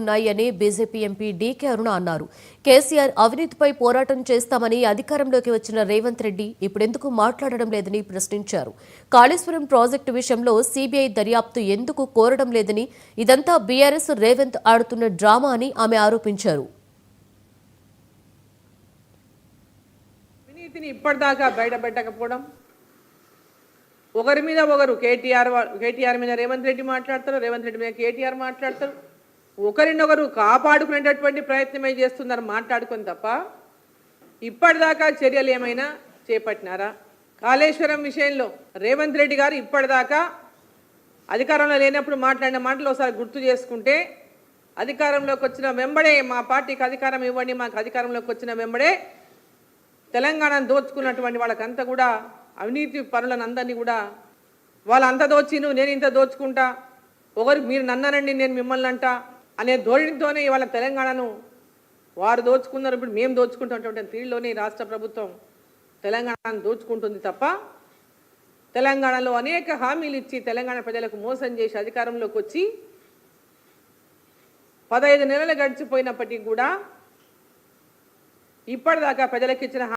ఉన్నాయని BJP MP DK అరుణ అన్నారు. కేసీఆర్ అవినీతిపై పోరాటం చేస్తామని అధికారంలోకి వచ్చిన రేవంత్ రెడ్డి ఇప్పుడెందుకు మాట్లాడడం లేదని ప్రశ్నించారు. కాళేశ్వరం ప్రాజెక్టు విషయంలో సీబీఐ దర్యాప్తు ఎందుకు కోరడం లేదని, ఇదంతా బీఆర్ఎస్ రేవంత్ ఆడుతున్న డ్రామా అని ఆమె ఆరోపించారు. అవినీతిని ఇప్పటిదాకా బయటపెట్టకపోవడం, ఒకరి మీద ఒకరు కేటీఆర్ మీద రేవంత్ రెడ్డి మాట్లాడతారు, రేవంత్ రెడ్డి మీద కేటీఆర్ మాట్లాడతారు. ఒకరినొకరు కాపాడుకునేటటువంటి ప్రయత్నమే చేస్తున్నారు మాట్లాడుకొని తప్ప ఇప్పటిదాకా చర్యలు ఏమైనా చేపట్టినారా? కాళేశ్వరం విషయంలో రేవంత్ రెడ్డి గారు ఇప్పటిదాకా అధికారంలో లేనప్పుడు మాట్లాడిన మాటలు ఒకసారి గుర్తు చేసుకుంటే, అధికారంలోకి వచ్చిన వెంబడే మా పార్టీకి అధికారం ఇవ్వండి, మాకు అధికారంలోకి వచ్చిన వెంబడే తెలంగాణను దోచుకున్నటువంటి వాళ్ళకంతా కూడా అవినీతి పరులను అందరినీ కూడా వాళ్ళంతా దోచిను నేను ఇంత దోచుకుంటా, ఒకరు మీరు నన్ననండి నేను మిమ్మల్ని అంట అనే ధోరణితోనే ఇవాళ తెలంగాణను వారు దోచుకున్నారు, ఇప్పుడు మేము దోచుకుంటున్నటువంటి తీరులోనే రాష్ట్ర ప్రభుత్వం తెలంగాణను దోచుకుంటుంది తప్ప తెలంగాణలో అనేక హామీలు ఇచ్చి తెలంగాణ ప్రజలకు మోసం చేసి అధికారంలోకి వచ్చి 15 నెలలు గడిచిపోయినప్పటికీ కూడా ఇప్పటిదాకా ప్రజలకు ఇచ్చిన